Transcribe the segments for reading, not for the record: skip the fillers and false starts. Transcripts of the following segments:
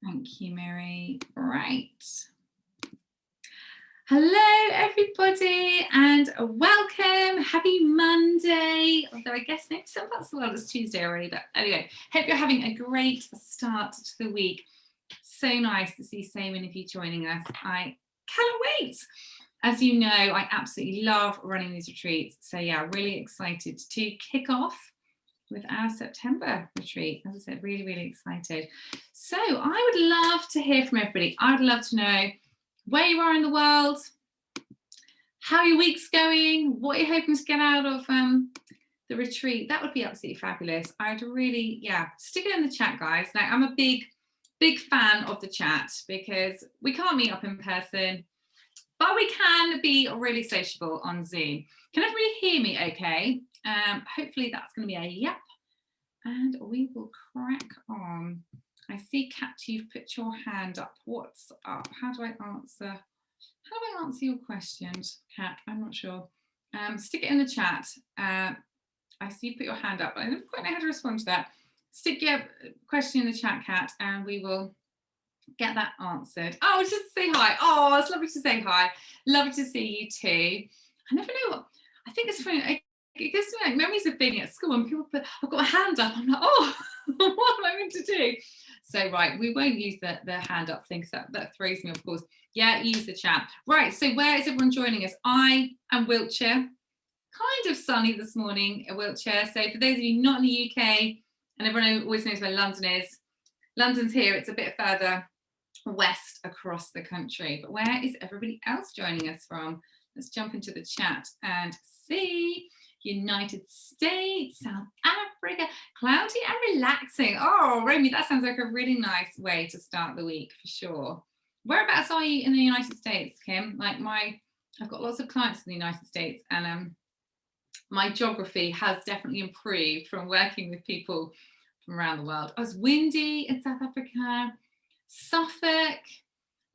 Thank you, Mary. Right. Hello, everybody, and welcome. Happy Monday. Although I guess maybe some parts of the world it's Tuesday already, but anyway, hope you're having a great start to the week. So nice to see so many of you joining us. I cannot wait. As you know, I absolutely love running these retreats. So yeah, really excited to kick off with our September retreat. As I said, really, really excited. So I would love to hear from everybody. I would love to know where you are in the world, how your week's going, what you're hoping to get out of the retreat. That would be absolutely fabulous. I'd really, stick it in the chat, guys. Now, I'm a big fan of the chat because we can't meet up in person, but we can be really sociable on Zoom. Can everybody hear me okay? Hopefully that's going to be a yep. And we will crack on. I see, Kat, you've put your hand up. What's up? How do I answer your questions, Kat? I'm not sure. Stick it in the chat. I see you put your hand up. I don't quite know how to respond to that. Stick your question in the chat, Kat, and we will get that answered. Oh, just to say hi. Oh, it's lovely to say hi. Lovely to see you too. I never know what, I think it's funny. It gives me like memories of being at school and people put, I've got a hand up. I'm like, oh, what am I meant to do? So, right, we won't use the hand up thing because that throws me, of course. Yeah, use the chat. Right, so where is everyone joining us? I am Wiltshire. Kind of sunny this morning in Wiltshire. So for those of you not in the UK, and everyone always knows where London is, London's here. It's a bit further west across the country. But where is everybody else joining us from? Let's jump into the chat and see. United States, South Africa, cloudy and relaxing. Oh, Romy, that sounds like a really nice way to start the week for sure. Whereabouts are you in the United States, Kim? Like I've got lots of clients in the United States, and my geography has definitely improved from working with people from around the world. Oh, it's windy in South Africa. Suffolk,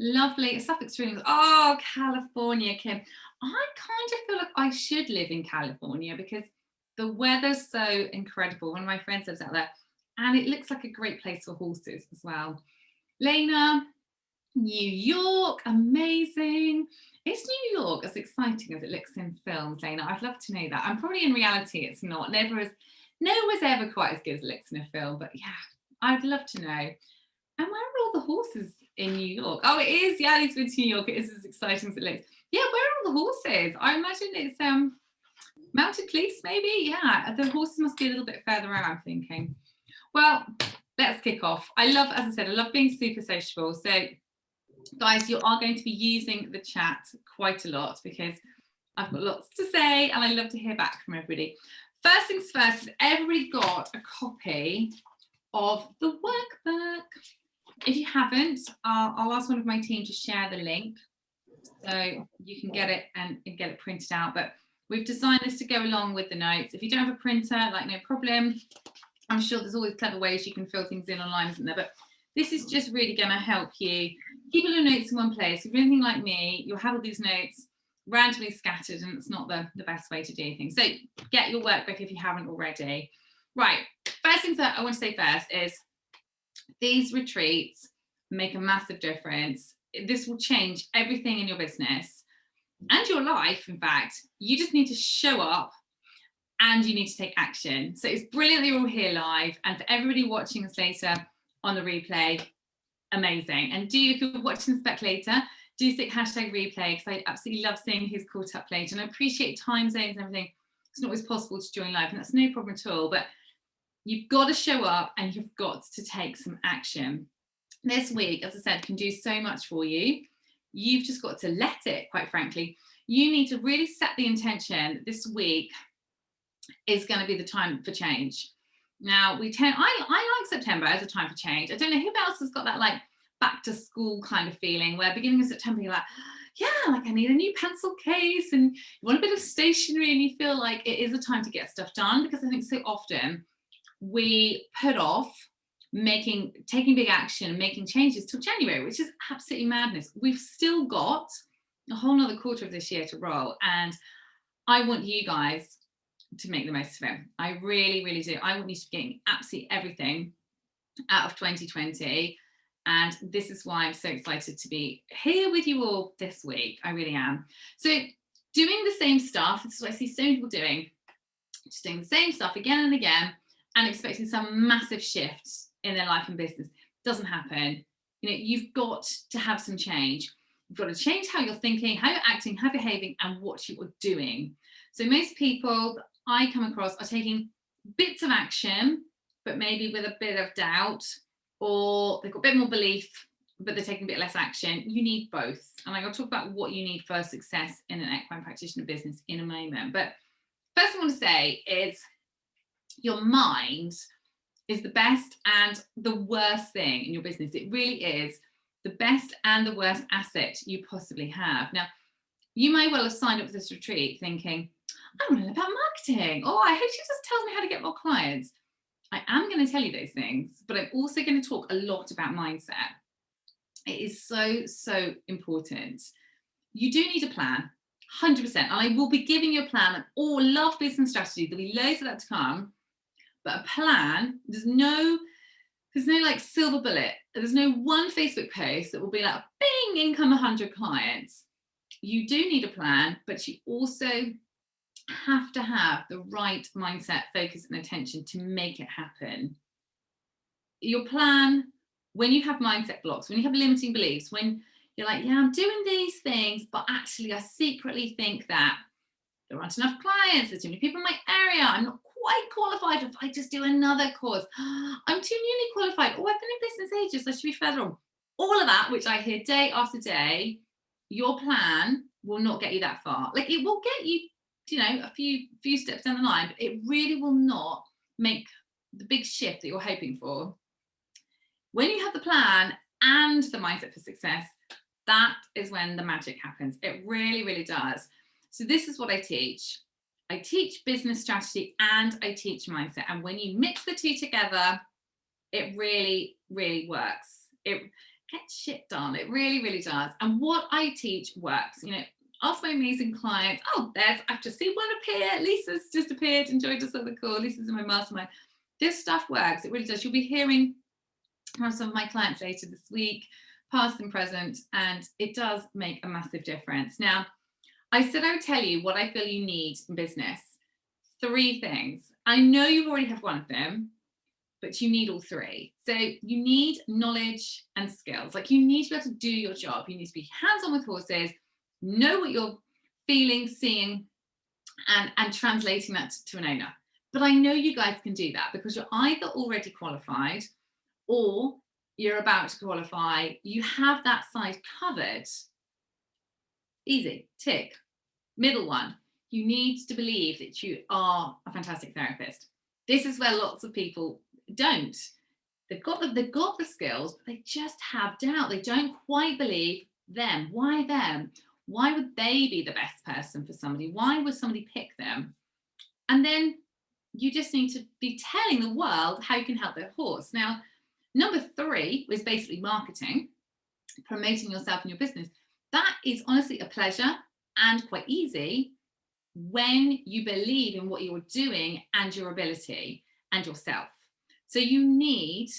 lovely. Suffolk's really, oh, California, Kim. I kind of feel like I should live in California because the weather's so incredible. One of my friends lives out there and it looks like a great place for horses as well. Lena, New York, amazing. Is New York as exciting as it looks in films, Lena? I'd love to know that. I'm probably in reality it's not. No one's ever quite as good as it looks in a film, but yeah, I'd love to know. And where are all the horses in New York? Oh, it is. Yeah, it's been to New York. It is as exciting as it looks. Yeah, where are all the horses? I imagine it's mounted police, maybe. Yeah, the horses must be a little bit further out, I'm thinking. Well, let's kick off. I love being super sociable. So, guys, you are going to be using the chat quite a lot because I've got lots to say and I love to hear back from everybody. First things first, everybody got a copy of the workbook. If you haven't, I'll ask one of my team to share the link so you can get it and get it printed out. But we've designed this to go along with the notes. If you don't have a printer, like no problem. I'm sure there's always clever ways you can fill things in online, isn't there? But this is just really going to help you keep all your notes in one place. If you're anything like me, you'll have all these notes randomly scattered and it's not the best way to do things. So get your workbook if you haven't already. Right, first things that I want to say first is these retreats make a massive difference. This will change everything in your business and your life. In fact, you just need to show up and you need to take action. So it's brilliant that you're all here live, and for everybody watching us later on the replay, amazing. And if you're watching this back later, do stick #replay because I absolutely love seeing who's caught up later, and I appreciate time zones and everything. It's not always possible to join live, and that's no problem at all, but you've got to show up and you've got to take some action. This week, as I said, can do so much for you. You've just got to let it, quite frankly. You need to really set the intention that this week is going to be the time for change. Now, I like September as a time for change. I don't know who else has got that like back to school kind of feeling where beginning of September, you're like, yeah, like I need a new pencil case and you want a bit of stationery and you feel like it is a time to get stuff done, because I think so often we put off taking big action and making changes till January, which is absolutely madness. We've still got a whole nother quarter of this year to roll, and I want you guys to make the most of it. I really, really do. I want you to be getting absolutely everything out of 2020 And this is why I'm so excited to be here with you all this week. I really am. So doing the same stuff, this is what I see so many people doing, just doing the same stuff again and again and expecting some massive shift in their life and business. Doesn't happen. You've got to have some change. You've got to change how you're thinking, how you're acting, how you're behaving, and what you are doing. So most people that I come across are taking bits of action, but maybe with a bit of doubt, or they've got a bit more belief, but they're taking a bit less action. You need both. And I'm going to talk about what you need for success in an equine practitioner business in a moment. But first thing I want to say is your mind is the best and the worst thing in your business. It really is the best and the worst asset you possibly have. Now, you may well have signed up for this retreat thinking, I want to learn about marketing. Oh, I hope she just tells me how to get more clients. I am going to tell you those things, but I'm also going to talk a lot about mindset. It is so, so important. You do need a plan, 100%. And I will be giving you a plan. I love business strategy. There'll be loads of that to come. But a plan, there's no like silver bullet. There's no one Facebook post that will be like, bing, income 100 clients. You do need a plan, but you also have to have the right mindset, focus, and attention to make it happen. Your plan, when you have mindset blocks, when you have limiting beliefs, when you're like, yeah, I'm doing these things, but actually I secretly think that there aren't enough clients, there's too many people in my area, I'm not quite qualified if I just do another course. I'm too newly qualified. Oh, I've been in business ages, I should be further on. All of that, which I hear day after day, your plan will not get you that far. Like it will get you, a few steps down the line, but it really will not make the big shift that you're hoping for. When you have the plan and the mindset for success, that is when the magic happens. It really, really does. So this is what I teach. I teach business strategy and I teach mindset. And when you mix the two together, it really, really works. It gets shit done. It really, really does. And what I teach works. Ask my amazing clients. Oh, I've just seen one appear. Lisa's just appeared and joined us on the call. Lisa's in my mastermind. This stuff works. It really does. You'll be hearing from some of my clients later this week, past and present, and it does make a massive difference. Now, I said I would tell you what I feel you need in business. 3 things. I know you already have one of them, but you need all 3. So you need knowledge and skills. Like you need to be able to do your job. You need to be hands-on with horses, know what you're feeling, seeing, and translating that to an owner. But I know you guys can do that because you're either already qualified or you're about to qualify. You have that side covered. Easy, tick. Middle one, you need to believe that you are a fantastic therapist. This is where lots of people don't. They've got the skills, but they just have doubt. They don't quite believe them. Why them? Why would they be the best person for somebody? Why would somebody pick them? And then you just need to be telling the world how you can help their horse. Now, number 3 was basically marketing, promoting yourself and your business. That is honestly a pleasure and quite easy when you believe in what you're doing and your ability and yourself. So you need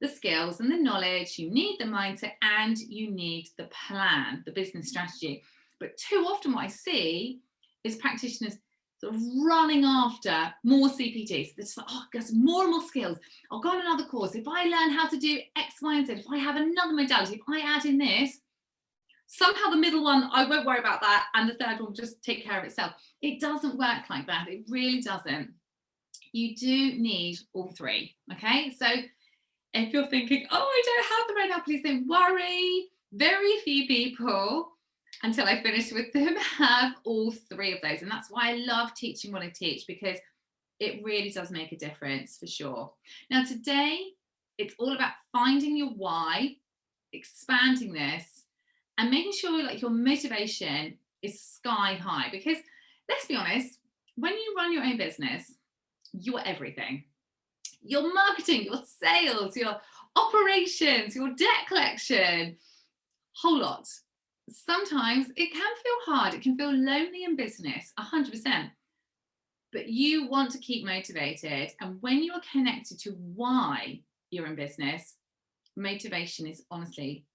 the skills and the knowledge, you need the mindset, and you need the plan, the business strategy. But too often what I see is practitioners sort of running after more CPDs. They're just like, oh, there's more and more skills. I'll go on another course. If I learn how to do X, Y, and Z, if I have another modality, if I add in this, somehow the middle one, I won't worry about that. And the third one will just take care of itself. It doesn't work like that. It really doesn't. You do need all 3. Okay. So if you're thinking, oh, I don't have them right now, please don't worry. Very few people, until I finish with them, have all 3 of those. And that's why I love teaching what I teach, because it really does make a difference for sure. Now, today, it's all about finding your why, expanding this, and making sure like your motivation is sky high. Because let's be honest, when you run your own business, you're everything. Your marketing, your sales, your operations, your debt collection, whole lot. Sometimes it can feel hard. It can feel lonely in business, 100%. But you want to keep motivated. And when you are connected to why you're in business, motivation is honestly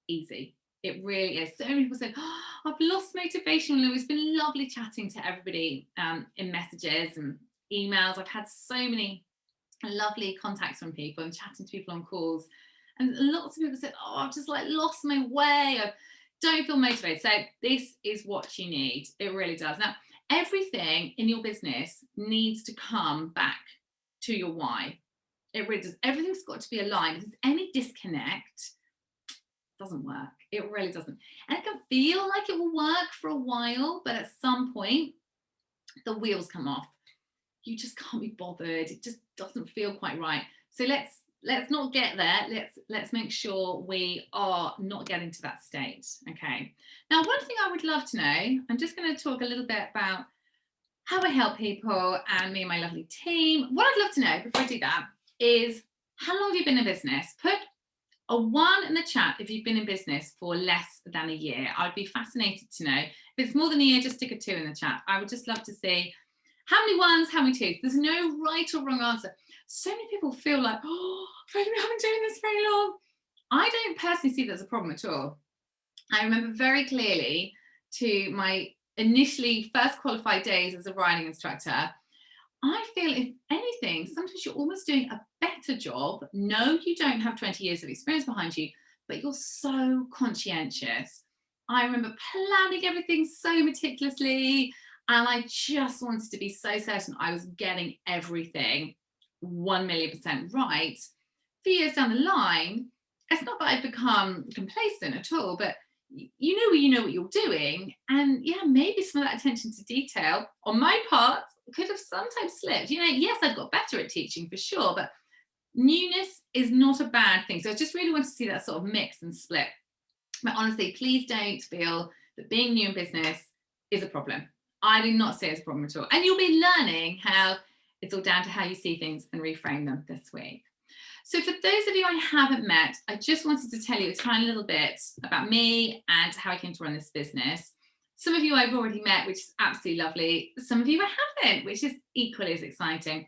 easy. It really is. So many people say, oh, I've lost motivation. It's been lovely chatting to everybody in messages and emails. I've had so many lovely contacts from people and chatting to people on calls. And lots of people said, oh, I've just like lost my way. I don't feel motivated. So this is what you need. It really does. Now, everything in your business needs to come back to your why. It really does. Everything's got to be aligned. If there's any disconnect, it doesn't work. It really doesn't. And it can feel like it will work for a while, but at some point, the wheels come off. You just can't be bothered. It just doesn't feel quite right. So let's not get there. Let's make sure we are not getting to that state. Okay. Now, one thing I would love to know, I'm just going to talk a little bit about how I help people and me and my lovely team. What I'd love to know before I do that is, how long have you been in business? Put a 1 in the chat if you've been in business for less than a year. I'd be fascinated to know. If it's more than a year, just stick a 2 in the chat. I would just love to see how many 1s, how many 2s. There's no right or wrong answer. So many people feel like, oh, I've been doing this very long. I don't personally see that as a problem at all. I remember very clearly to my initially first qualified days as a riding instructor, I feel, if anything, sometimes you're almost doing a better job. No, you don't have 20 years of experience behind you, but you're so conscientious. I remember planning everything so meticulously, and I just wanted to be so certain I was getting everything 1,000,000% right. A few years down the line, it's not that I've become complacent at all, but you know what you're doing. And yeah, maybe some of that attention to detail on my part could have sometimes slipped. Yes, I've got better at teaching for sure, but newness is not a bad thing. So I just really want to see that sort of mix and split. But honestly, please don't feel that being new in business is a problem. I do not see it as a problem at all. And you'll be learning how it's all down to how you see things and reframe them this week. So for those of you I haven't met, I just wanted to tell you a tiny little bit about me and how I came to run this business. Some of you I've already met, which is absolutely lovely. Some of you I haven't, which is equally as exciting.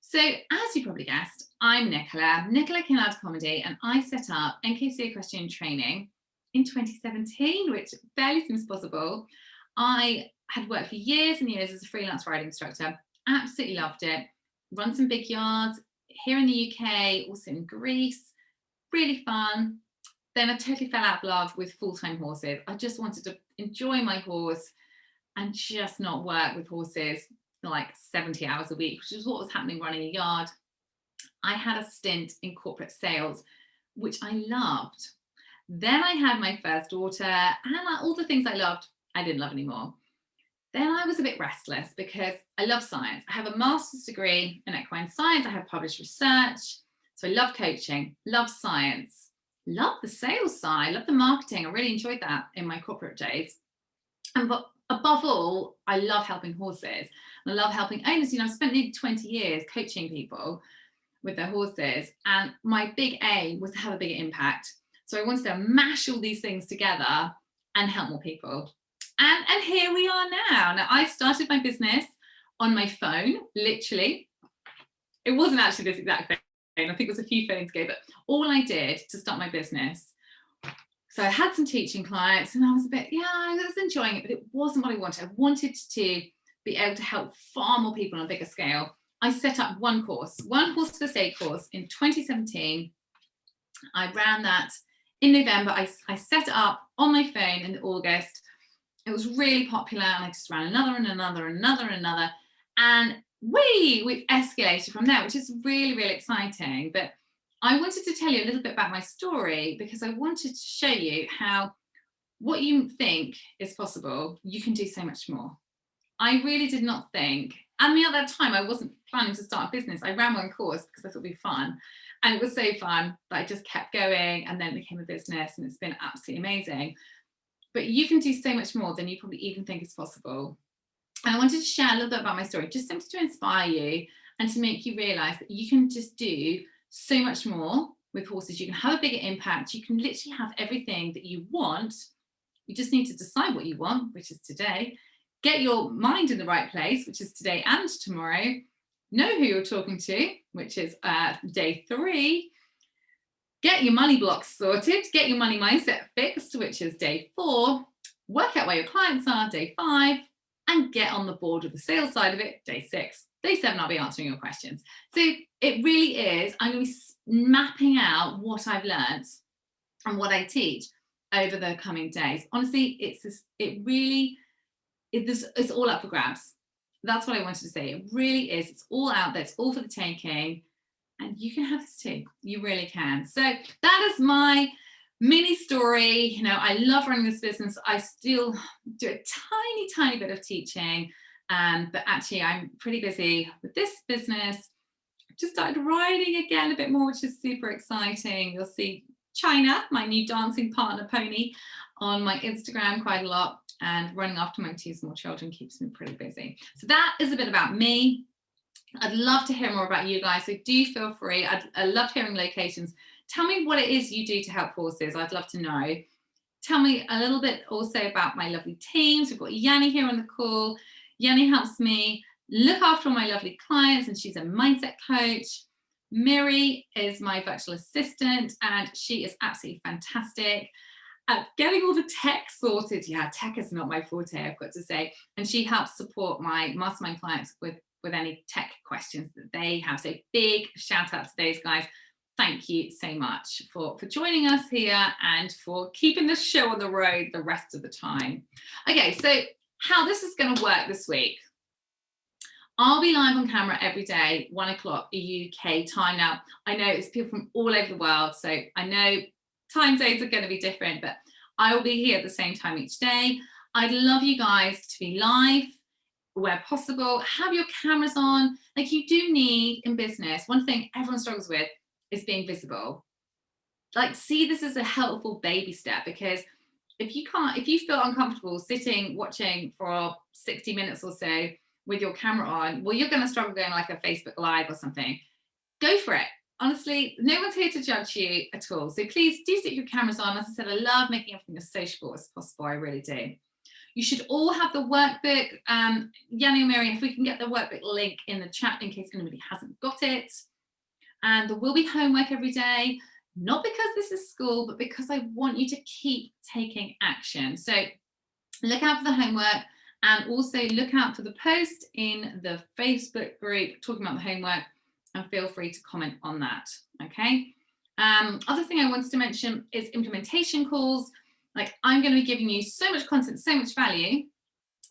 So as you probably guessed, I'm Nicola Kinnaird Comedy, and I set up NKC Equestrian Training in 2017, which barely seems possible. I had worked for years and years as a freelance riding instructor, absolutely loved it, run some big yards here in the UK, also in Greece, really fun. Then I totally fell out of love with full-time horses. I just wanted to enjoy my horse and just not work with horses like 70 hours a week, which is what was happening running a yard. I had a stint in corporate sales, which I loved. Then I had my first daughter, and all the things I loved, I didn't love anymore. Then I was a bit restless because I love science. I have a master's degree in equine science. I have published research. So I love coaching, love science, love the sales side, love the marketing. I really enjoyed that in my corporate days. And but above all, I love helping horses. And I love helping owners. I've spent nearly 20 years coaching people with their horses. And my big aim was to have a bigger impact. So I wanted to mash all these things together and help more people. And here we are now. Now, I started my business on my phone, literally. It wasn't actually this exact thing. I think it was a few phones ago, but all I did to start my business. So I had some teaching clients and I was I was enjoying it, but it wasn't what I wanted. I wanted to be able to help far more people on a bigger scale. I set up one horse first aid course in 2017. I ran that in November. I set it up on my phone in August. It was really popular, and I just ran another and another and another and another. And we've escalated from there, which is really, really exciting. But I wanted to tell you a little bit about my story because I wanted to show you how what you think is possible, you can do so much more. I really did not think, and at that time, I wasn't planning to start a business. I ran one course because I thought it'd be fun. And it was so fun that I just kept going, and then it became a business, and it's been absolutely amazing. But you can do so much more than you probably even think is possible. And I wanted to share a little bit about my story, just simply to inspire you and to make you realize that you can just do so much more with horses. You can have a bigger impact. You can literally have everything that you want. You just need to decide what you want, which is today. Get your mind in the right place, which is today and tomorrow. Know who you're talking to, which is day 3. Get your money blocks sorted, get your money mindset fixed, which is day 4, work out where your clients are, day 5, and get on the board with the sales side of it, day 6. Day 7, I'll be answering your questions. So it really is, I'm going to be mapping out what I've learned and what I teach over the coming days. Honestly, it's all up for grabs. That's what I wanted to say. It really is. It's all out there. It's all for the taking. And you can have this too. You really can. So that is my mini story. You know, I love running this business. I still do a tiny bit of teaching, but actually I'm pretty busy with this business. I've just started riding again a bit more, which is super exciting. You'll see China, my new dancing partner pony, on my Instagram quite a lot, and running after my 2 small children keeps me pretty busy. So that is a bit about me. I'd love to hear more about you guys, so do feel free. I love hearing locations. Tell me what it is you do to help horses. I'd love to know. Tell me a little bit also about my lovely teams. We've got Yanni here on the call. Yanni helps me look after all my lovely clients, and she's a mindset coach. Miri is my virtual assistant, and she is absolutely fantastic at getting all the tech sorted. Yeah, tech is not my forte, I've got to say. And she helps support my mastermind clients with any tech questions that they have. So big shout out to those guys. Thank you so much for joining us here and for keeping the show on the road the rest of the time. Okay, so how this is going to work this week. I'll be live on camera every day, 1 o'clock UK time. Now, I know it's people from all over the world, so I know time zones are going to be different, but I will be here at the same time each day. I'd love you guys to be live where possible. Have your cameras on. Like, you do need in business, one thing everyone struggles with is being visible. Like, see this as a helpful baby step, because if you feel uncomfortable sitting watching for 60 minutes or so with your camera on, well, you're going to struggle going like a Facebook Live or something. Go for it. Honestly, no one's here to judge you at all. So please do stick your cameras on. As I said, I love making everything as sociable as possible. I really do. You should all have the workbook. Yanni and Mary, if we can get the workbook link in the chat in case anybody hasn't got it. And there will be homework every day, not because this is school, but because I want you to keep taking action. So look out for the homework, and also look out for the post in the Facebook group talking about the homework, and feel free to comment on that, okay? Other thing I wanted to mention is implementation calls. Like, I'm going to be giving you so much content, so much value.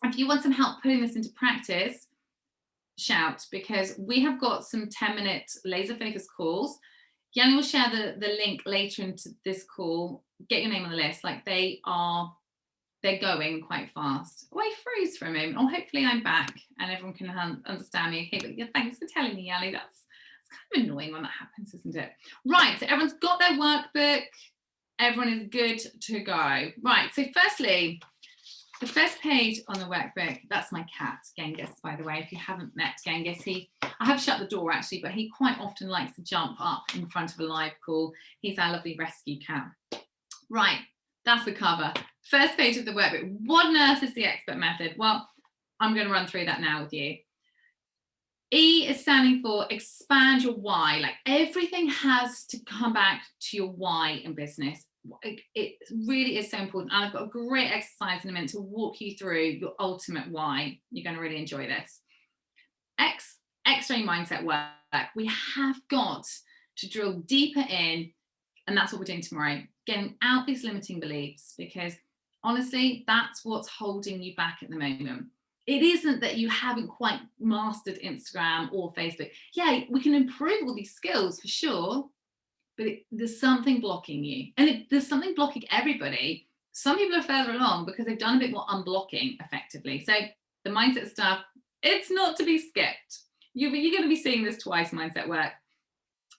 If you want some help putting this into practice, shout, because we have got some 10-minute laser focus calls. Yanni will share the link later into this call. Get your name on the list. Like, they're going quite fast. Oh, I froze for a moment. Oh, hopefully I'm back and everyone can understand me. Okay, but yeah, thanks for telling me, Yanni. That's kind of annoying when that happens, isn't it? Right, so everyone's got their workbook. Everyone is good to go. Right, so firstly, the first page on the workbook, that's my cat, Genghis, by the way. If you haven't met Genghis, I have shut the door actually, but he quite often likes to jump up in front of a live call. He's our lovely rescue cat. Right, that's the cover. First page of the workbook. What on earth is the expert method? Well, I'm going to run through that now with you. E is standing for expand your why. Like, everything has to come back to your why in business. It really is so important. And I've got a great exercise in a minute to walk you through your ultimate why. You're going to really enjoy this. X, X-ray mindset work. We have got to drill deeper in, and that's what we're doing tomorrow. Getting out these limiting beliefs, because honestly, that's what's holding you back at the moment. It isn't that you haven't quite mastered Instagram or Facebook. Yeah, we can improve all these skills for sure, but there's something blocking you. And there's something blocking everybody. Some people are further along because they've done a bit more unblocking effectively. So the mindset stuff, it's not to be skipped. You're going to be seeing this twice, mindset work.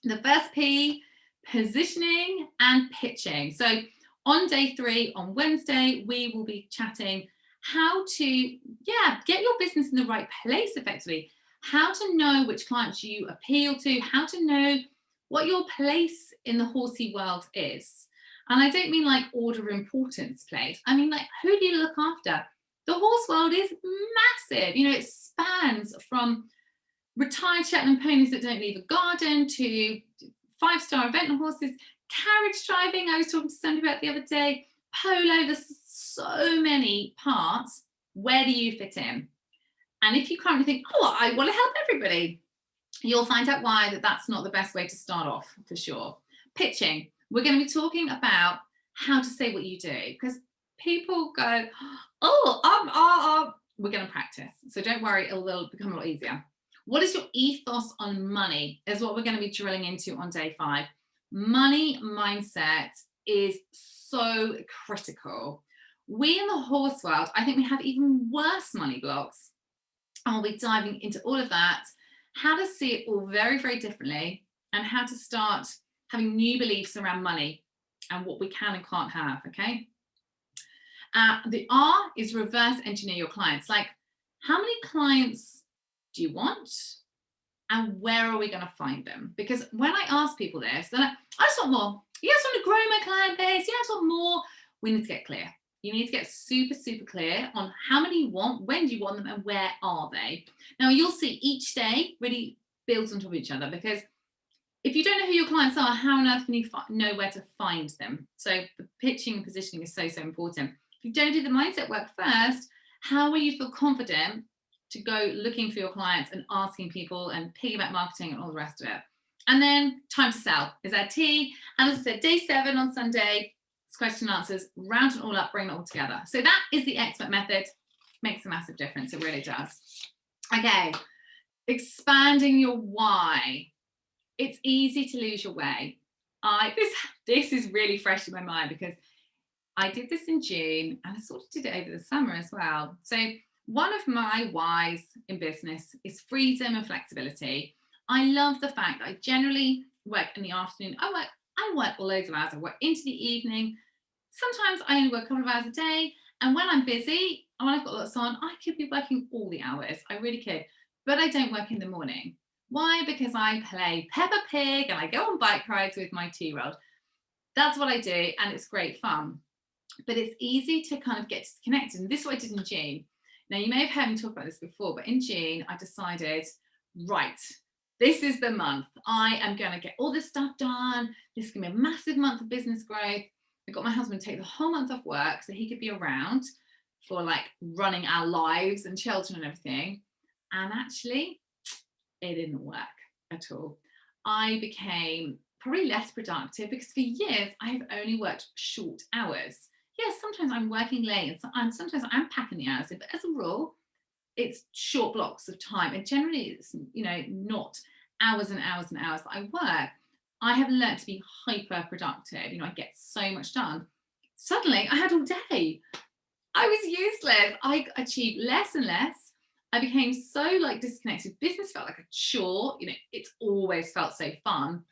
The first P, positioning and pitching. So on day 3, on Wednesday, we will be chatting how to get your business in the right place effectively, how to know which clients you appeal to, how to know what your place in the horsey world is. And I don't mean like order of importance place. I mean, like, who do you look after? The horse world is massive. You know, it spans from retired Shetland ponies that don't leave a garden to 5-star event horses, carriage driving, I was talking to somebody about the other day, polo, there's so many parts. Where do you fit in? And if you currently think, oh, I want to help everybody, you'll find out why that's not the best way to start off, for sure. Pitching. We're going to be talking about how to say what you do, because people go, oh, we're going to practice. So don't worry, it'll become a lot easier. What is your ethos on money is what we're going to be drilling into on day 5. Money mindset is so critical. We in the horse world, I think we have even worse money blocks. And we'll be diving into all of that, how to see it all very, very differently, and how to start having new beliefs around money and what we can and can't have, okay? The R is reverse engineer your clients. Like, how many clients do you want? And where are we going to find them? Because when I ask people this, they're like, I just want more. Yeah, I just want to grow my client base. Yeah, I just want more. We need to get clear. You need to get super, super clear on how many you want, when do you want them, and where are they? Now, you'll see each day really builds on top of each other, because if you don't know who your clients are, how on earth can you know where to find them? So the pitching and positioning is so, so important. If you don't do the mindset work first, how will you feel confident to go looking for your clients and asking people and piggyback marketing and all the rest of it? And then time to sell is our T. And as I said, day 7 on Sunday, it's question and answers, round it all up, bring it all together. So that is the expert method. Makes a massive difference. It really does. Okay, expanding your why. It's easy to lose your way. This is really fresh in my mind, because I did this in June and I sort of did it over the summer as well. So one of my whys in business is freedom and flexibility. I love the fact that I generally work in the afternoon. I work loads of hours. I work into the evening. Sometimes I only work a couple of hours a day. And when I'm busy, and when I've got lots on, I could be working all the hours. I really could. But I don't work in the morning. Why? Because I play Peppa Pig and I go on bike rides with my 2-year-old. That's what I do, and it's great fun. But it's easy to kind of get disconnected. And this is what I did in June. Now, you may have heard me talk about this before, but in June, I decided, right, this is the month. I am going to get all this stuff done. This is going to be a massive month of business growth. I got my husband to take the whole month off work so he could be around for like running our lives and children and everything. And actually, it didn't work at all. I became probably less productive because for years I have only worked short hours. Yes, sometimes I'm working late and sometimes I'm packing the hours in, but as a rule, it's short blocks of time. And generally it's, not hours and hours and hours that I work. I have learned to be hyper productive. I get so much done. Suddenly I had all day. I was useless. I achieved less and less. I became so disconnected. Business felt like a chore. It's always felt so fun.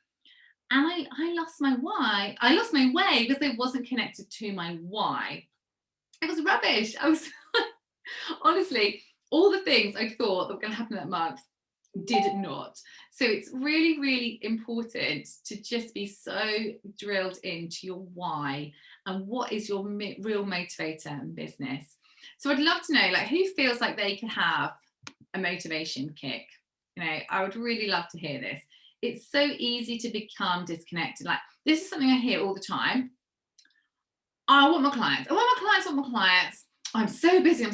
And I lost my why. I lost my way because it wasn't connected to my why. It was rubbish. I was honestly, all the things I thought that were going to happen that month did not. So it's really, really important to just be so drilled into your why and what is your real motivator in business. So I'd love to know, who feels like they could have a motivation kick? I would really love to hear this. It's so easy to become disconnected. This is something I hear all the time. I want more clients. I want more clients. I'm so busy.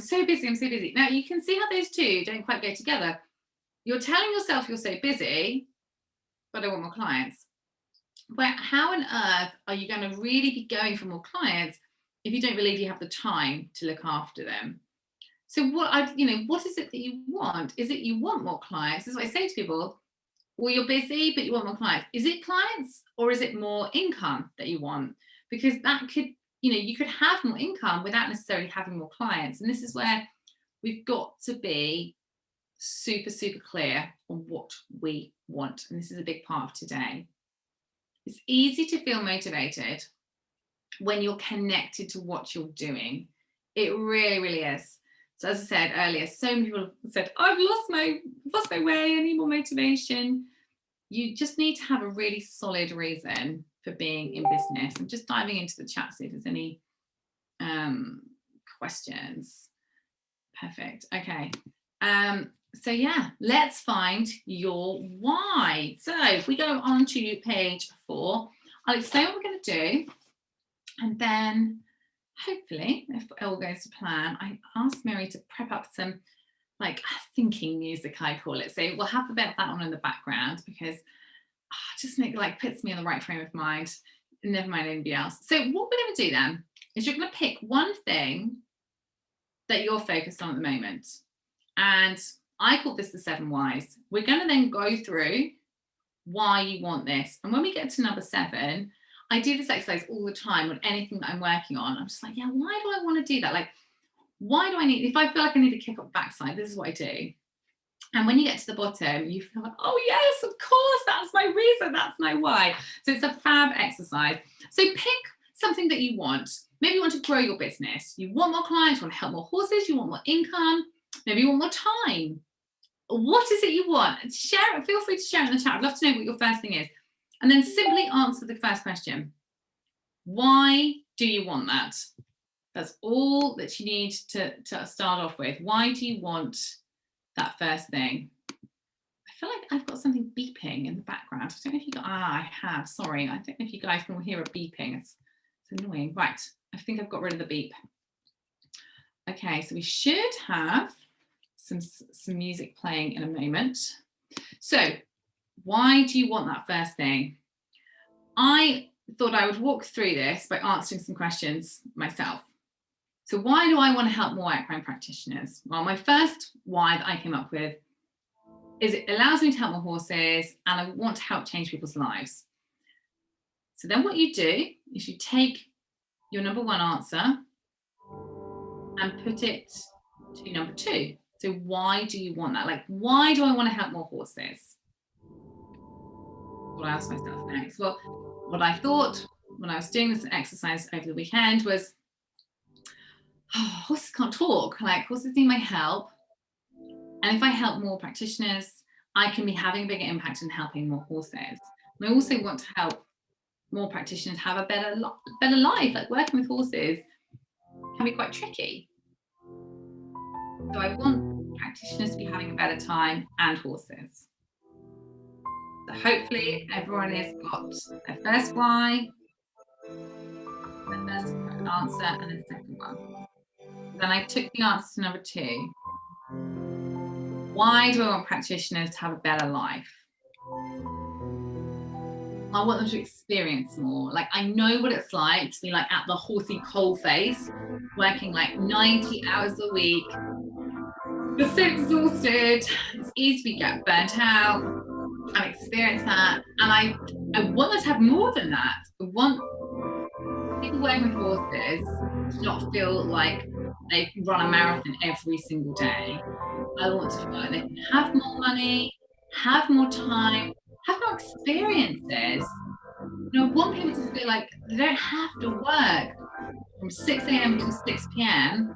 Now you can see how those two don't quite go together. You're telling yourself you're so busy, but I want more clients. But how on earth are you going to really be going for more clients if you don't believe you have the time to look after them? So what is it that you want? Is it you want more clients? This is what I say to people. Well, you're busy, but you want more clients. Is it clients or is it more income that you want? Because that could, you could have more income without necessarily having more clients. And this is where we've got to be super, super clear on what we want. And this is a big part of today. It's easy to feel motivated when you're connected to what you're doing. It really, really is. So as I said earlier, so many people have said, I've lost my way, I need more motivation. You just need to have a really solid reason for being in business. I'm just diving into the chat, see if there's any questions. Perfect. Okay. So yeah, let's find your why. So if we go on to page 4, I'll explain what we're going to do, and then hopefully, if it all goes to plan, I asked Mary to prep up some like thinking music, I call it. So we'll have a bit of that on in the background because just puts me in the right frame of mind. Never mind anybody else. So what we're going to do then is you're going to pick one thing that you're focused on at the moment. And I call this the 7 whys. We're going to then go through why you want this. And when we get to number 7, I do this exercise all the time on anything that I'm working on. I'm just like, yeah, why do I want to do that? Like, why do I need, if I feel like I need to kick up the backside, this is what I do. And when you get to the bottom, you feel like, oh yes, of course, that's my reason, that's my why. So it's a fab exercise. So pick something that you want. Maybe you want to grow your business. You want more clients, you want to help more horses, you want more income, maybe you want more time. What is it you want? Share it, feel free to share it in the chat. I'd love to know what your first thing is. And then simply answer the first question. Why do you want that? That's all that you need to start off with. Why do you want that first thing? I feel like I've got something beeping in the background. I don't know if you got, I have, sorry. I don't know if you guys can hear a beeping. It's annoying. Right, I think I've got rid of the beep. Okay, so we should have some music playing in a moment. So why do you want that first thing? I thought I would walk through this by answering some questions myself. So why do I want to help more equine practitioners? Well, my first why that I came up with is it allows me to help more horses and I want to help change people's lives. So then what you do is you take your number 1 answer and put it to number 2. So why do you want that? Like, why do I want to help more horses? What I asked myself next. Well, what I thought when I was doing this exercise over the weekend was, horses can't talk, like horses need my help. And if I help more practitioners, I can be having a bigger impact in helping more horses. And I also want to help more practitioners have a better life. Like working with horses can be quite tricky. So I want practitioners to be having a better time and horses. So hopefully everyone has got their first why, the first answer, and the second one. Then I took the answer to number 2. Why do I want practitioners to have a better life? I want them to experience more. Like, I know what it's like to be like at the horsey coalface, working like 90 hours a week. You're so exhausted. It's easy to get burnt out. I've experienced that. And I want them to have more than that. I want people working with horses to not feel like they run a marathon every single day. I want to feel like they can have more money, have more time, have more experiences. I want people to feel like they don't have to work from 6 a.m. to 6 p.m.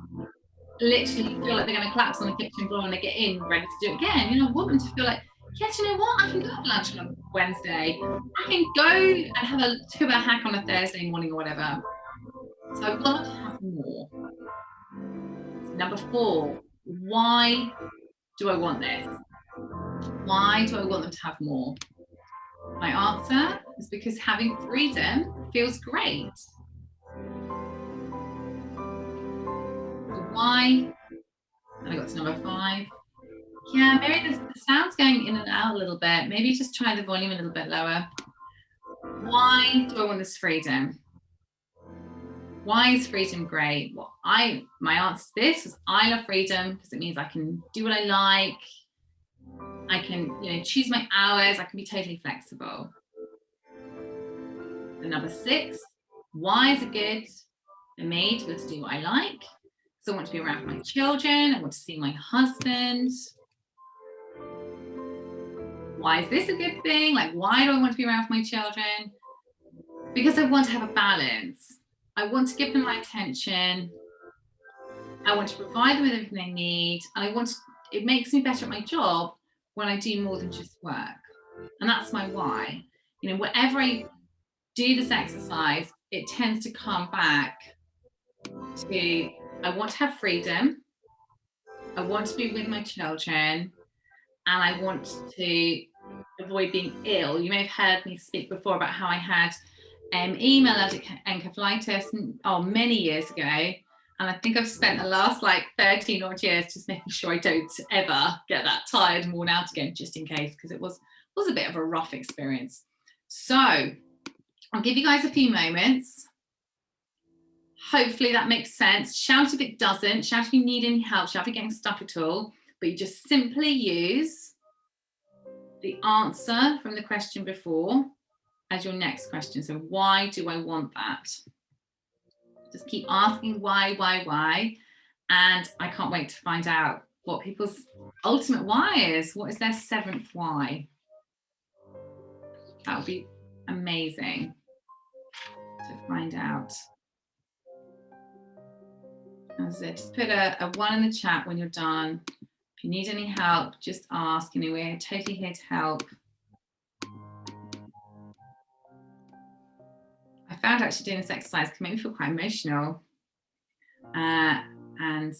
literally feel like they're going to collapse on the kitchen floor and they get in ready to do it again. I want them to feel like, yes, you know what, I can go have lunch on a Wednesday, I can go and have a 2-hour hack on a Thursday morning or whatever. So I want to have more. Number 4, why do I want this? Why do I want them to have more? My answer is because having freedom feels great. So why? And I got to number 5. Yeah, maybe the sound's going in and out a little bit. Maybe just try the volume a little bit lower. Why do I want this freedom? Why is freedom great? Well, my answer to this was I love freedom because it means I can do what I like. I can, choose my hours. I can be totally flexible. And number 6, why is it good for me to be able to do what I like? Because I want to be around my children. I want to see my husband. Why is this a good thing? Like, why do I want to be around with my children? Because I want to have a balance. I want to give them my attention. I want to provide them with everything they need. And it makes me better at my job when I do more than just work. And that's my why. Wherever I do this exercise, it tends to come back to, I want to have freedom. I want to be with my children. And I want to avoid being ill. You may have heard me speak before about how I had email allergic encephalitis, many years ago. And I think I've spent the last like 13 odd years just making sure I don't ever get that tired and worn out again, just in case, because it was a bit of a rough experience. So I'll give you guys a few moments. Hopefully that makes sense. Shout if it doesn't. Shout if you need any help. Shout if you're getting stuck at all. But you just simply use the answer from the question before as your next question. So why do I want that? Just keep asking why. And I can't wait to find out what people's ultimate why is. What is their 7th why? That would be amazing to find out. That's it. Just put a 1 in the chat when you're done. If you need any help, just ask. You know, we're totally here to help. I found actually doing this exercise can make me feel quite emotional. And I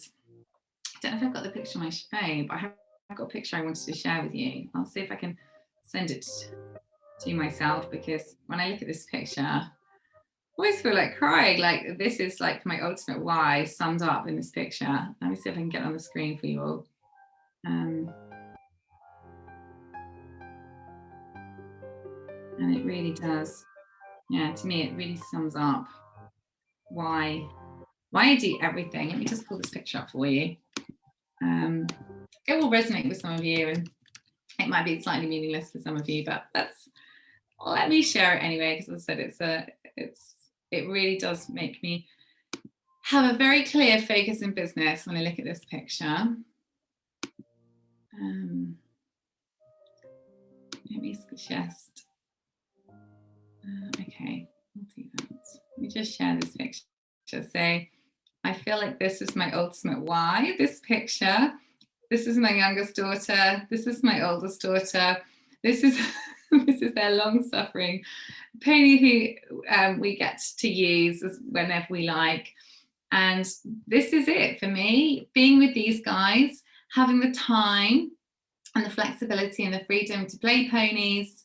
don't know if I've got the picture on my phone, but I've got a picture I wanted to share with you. I'll see if I can send it to myself, because when I look at this picture, I always feel like crying. Like, this is like my ultimate why summed up in this picture. Let me see if I can get it on the screen for you all. And it really does. Yeah, to me, it really sums up why I do everything. Let me just pull this picture up for you. It will resonate with some of you, and it might be slightly meaningless for some of you, but let me share it anyway, because as I said, it really does make me have a very clear focus in business when I look at this picture. Let me just, okay, I'll do that. Let me just share this picture. So I feel like this is my ultimate why, this picture. This is my youngest daughter. This is my oldest daughter. This is this is their long-suffering pony who we get to use whenever we like. And this is it for me, being with these guys, having the time and the flexibility and the freedom to play ponies.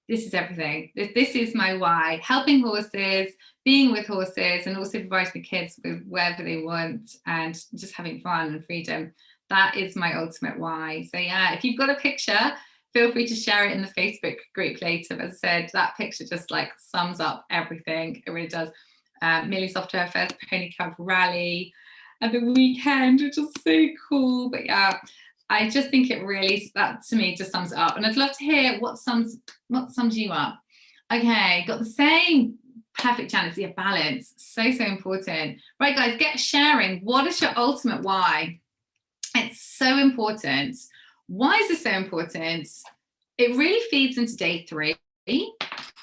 This is everything. This is my why. Helping horses, being with horses, and also providing the kids with wherever they want, and just having fun and freedom. That is my ultimate why. So yeah, if you've got a picture, feel free to share it in the Facebook group later. As I said, that picture just like sums up everything. It really does. Millie's off to her first pony club rally at the weekend, which is so cool. But yeah, I just think it really, that to me just sums it up. And I'd love to hear what sums you up. Okay, got the same. Perfect, Janice. Yeah, balance. So important. Right, guys, get sharing. What is your ultimate why? It's so important. Why is this so important? It really feeds into day 3.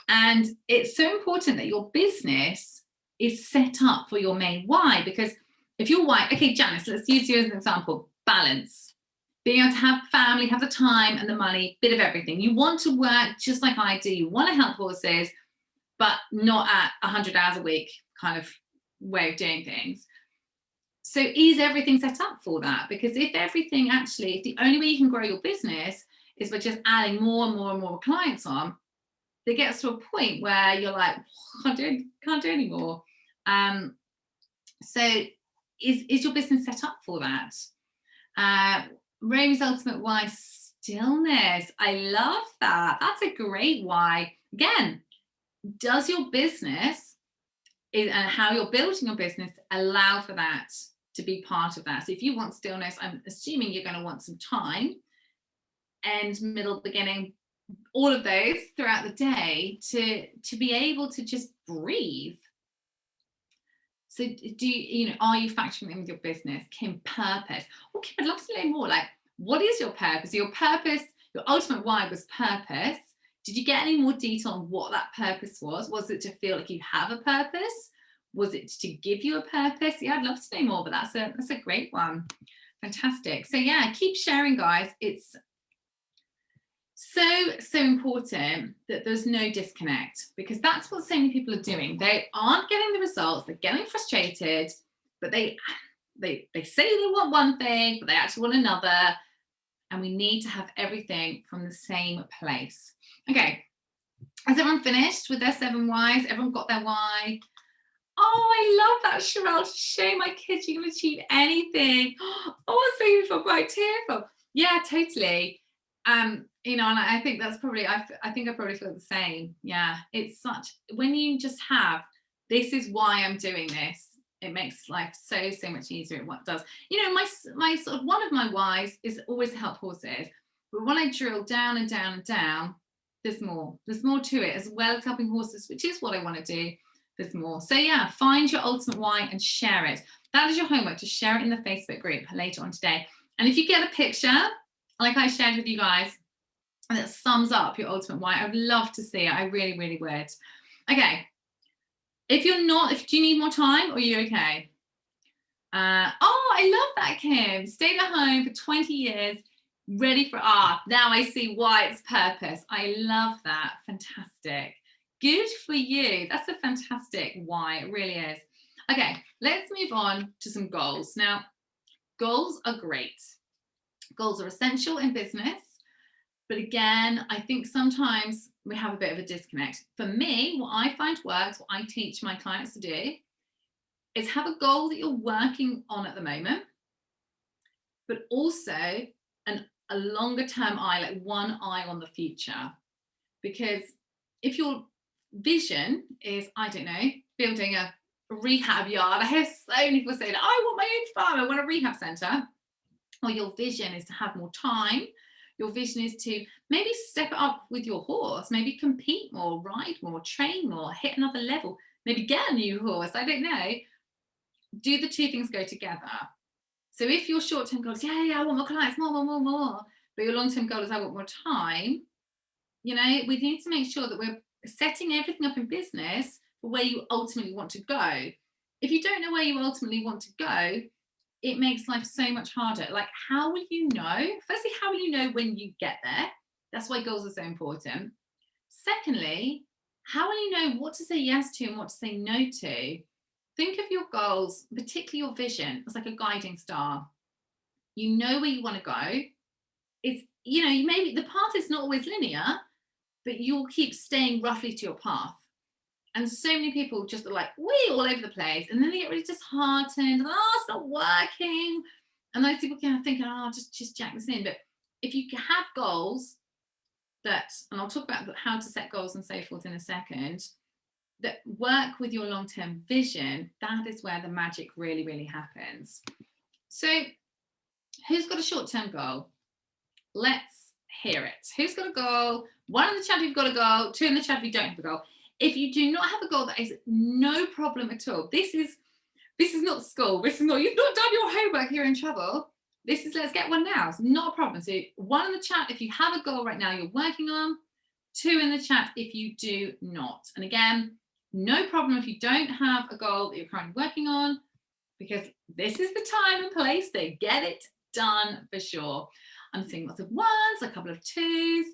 And it's so important that your business is set up for your main why. Because if your why, okay, Janice, let's use you as an example. Balance. Being able to have family, have the time and the money, bit of everything. You want to work just like I do. You want to help horses, but not at 100 hours a week kind of way of doing things. So is everything set up for that? Because if the only way you can grow your business is by just adding more and more and more clients on, it gets to a point where you're like, can't do anymore. So is your business set up for that? Romy's ultimate why, stillness. I love that. That's a great why. Again, does your business and how you're building your business allow for that to be part of that? So if you want stillness, I'm assuming you're going to want some time, end, middle, beginning, all of those throughout the day to be able to just breathe. So are you factoring in with your business? Kim, purpose. Oh, Kim, I'd love to know more. Like, what is your purpose? Your ultimate why was purpose. Did you get any more detail on what that purpose was? Was it to feel like you have a purpose? Was it to give you a purpose? Yeah, I'd love to know more, but that's a great one. Fantastic. So yeah, keep sharing, guys. It's so important that there's no disconnect, because that's what so many people are doing. They aren't getting the results, they're getting frustrated, but they say they want one thing, but they actually want another. And we need to have everything from the same place. Okay, Has everyone finished with their 7 whys? Everyone got their why? Oh, I love that, Sherelle. To show my kids you can achieve anything. Oh, it's making me feel quite tearful. Yeah, totally. You know, and I think that's probably, I think I probably feel the same. Yeah, it's such, when you just have, this is why I'm doing this, it makes life so much easier at what it does. You know, my sort of, one of my whys is always to help horses. But when I drill down and down and down, there's more. There's more to it, as well as helping horses, which is what I want to do. There's more. So yeah, find your ultimate why and share it. That is your homework, to share it in the Facebook group later on today. And if you get a picture, like I shared with you guys, that sums up your ultimate why, I'd love to see it. I really would. Okay. If you're not, do you need more time, or are you okay? Oh, I love that, Kim. Stayed at home for 20 years, ready for art. Now I see why it's purpose. I love that. Fantastic. Good for you. That's a fantastic why. It really is. Okay, let's move on to some goals. Now, goals are great. Goals are essential in business. But again, I think sometimes we have a bit of a disconnect. For me, what I find works, what I teach my clients to do, is have a goal that you're working on at the moment, but also a longer term eye, like one eye on the future. Because if your vision is, I don't know, building a rehab yard, I hear so many people say that, I want my own farm, I want a rehab centre. Or your vision is to have more time. Your vision is to maybe step it up with your horse, maybe compete more, ride more, train more, hit another level, maybe get a new horse. I don't know. Do the two things go together? So if your short-term goal is, yeah, I want more clients, more, but your long-term goal is, I want more time, you know, we need to make sure that we're setting everything up in business for where you ultimately want to go. If you don't know where you ultimately want to go, it makes life so much harder. Like, how will you know? Firstly, how will you know when you get there? That's why goals are so important. Secondly, how will you know what to say yes to and what to say no to? Think of your goals, particularly your vision, as like a guiding star. You know where you want to go. It's, you know, maybe the path is not always linear, but you'll keep staying roughly to your path. And so many people just are like, wee, all over the place. And then they get really disheartened. And, oh, it's not working. And those people can think, oh, just jack this in. But if you have goals that, and I'll talk about how to set goals and so forth in a second, that work with your long-term vision, that is where the magic really happens. So who's got a short-term goal? Let's hear it. Who's got a goal? One in the chat if you've got a goal, two in the chat if you don't have a goal. If you do not have a goal, that is no problem at all. This is not school. This is not, you've not done your homework, you're in trouble. This is, let's get one now. It's not a problem. So one in the chat if you have a goal right now you're working on, two in the chat if you do not. And again, no problem if you don't have a goal that you're currently working on, because this is the time and place to get it done for sure. I'm seeing lots of ones, a couple of twos.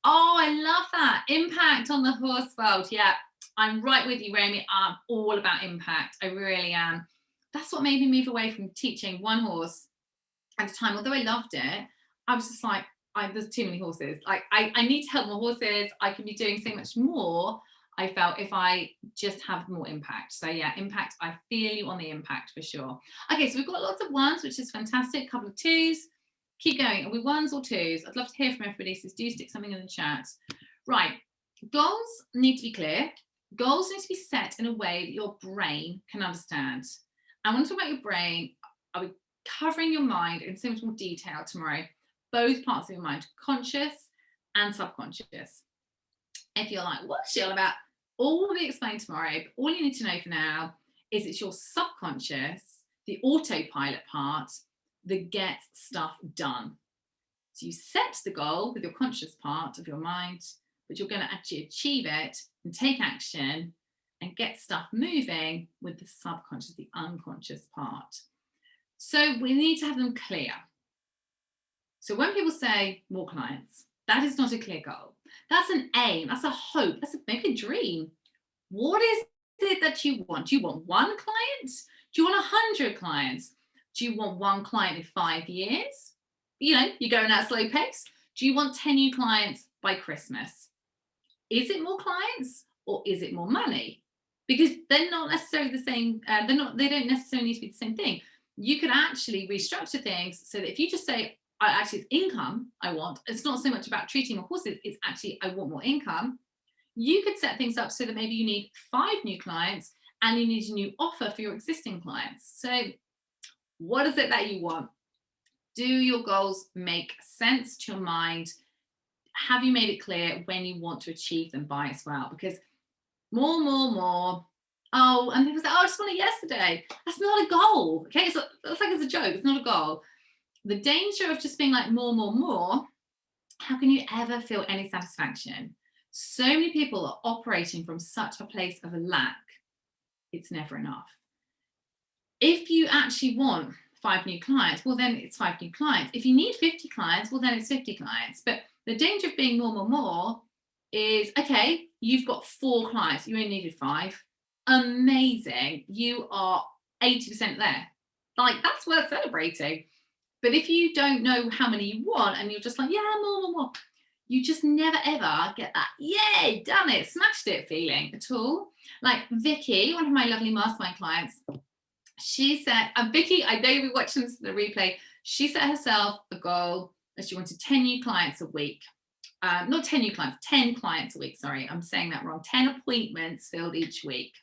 Oh, I love that. Impact on the horse world. Yeah, I'm right with you, Romy. I'm all about impact. I really am. That's what made me move away from teaching one horse at a time. Although I loved it, I was just like, there's too many horses. Like, I need to help more horses. I can be doing so much more, I felt, if I just have more impact. So yeah, impact. I feel you on the impact for sure. Okay, so we've got lots of ones, which is fantastic. A couple of twos. Keep going. Are we ones or twos? I'd love to hear from everybody, so do stick something in the chat. Right, goals need to be clear. Goals need to be set in a way that your brain can understand. I want to talk about your brain. I'll be covering your mind in so much more detail tomorrow. Both parts of your mind, conscious and subconscious. If you're like, what's she all about? All will be explained tomorrow, but all you need to know for now is it's your subconscious, the autopilot part, that gets stuff done. So you set the goal with your conscious part of your mind, but you're going to actually achieve it and take action and get stuff moving with the subconscious, the unconscious part. So we need to have them clear. So when people say more clients, that is not a clear goal. That's an aim, that's a hope, that's maybe a dream. What is it that you want? Do you want one client? Do you want 100 clients? Do you want one client in 5 years? You know, you're going at a slow pace. Do you want 10 new clients by Christmas? Is it more clients or is it more money? Because they're not necessarily the same. They don't necessarily need to be the same thing. You could actually restructure things so that if you just say, actually, it's income I want, it's not so much about treating a horses, it's actually, I want more income. You could set things up so that maybe you need 5 new clients and you need a new offer for your existing clients. So, what is it that you want? Do your goals make sense to your mind? Have you made it clear when you want to achieve them by as well? Because more. Oh, and people say, oh, I just want it yesterday. That's not a goal. Okay, so it's like it's a joke. It's not a goal. The danger of just being like more, how can you ever feel any satisfaction? So many people are operating from such a place of a lack. It's never enough. If you actually want 5 new clients, well, then it's 5 new clients. If you need 50 clients, well, then it's 50 clients. But the danger of being more is, okay, you've got 4 clients, you only needed 5. Amazing. You are 80% there. Like, that's worth celebrating. But if you don't know how many you want and you're just like, yeah, more, you just never ever get that, yay, done it, smashed it feeling at all. Like Vicky, one of my lovely mastermind clients, she said, and Vicky, I know you'll be watching this in the replay, she set herself a goal that she wanted 10 new clients a week. Not 10 new clients, 10 clients a week. Sorry, I'm saying that wrong. 10 appointments filled each week.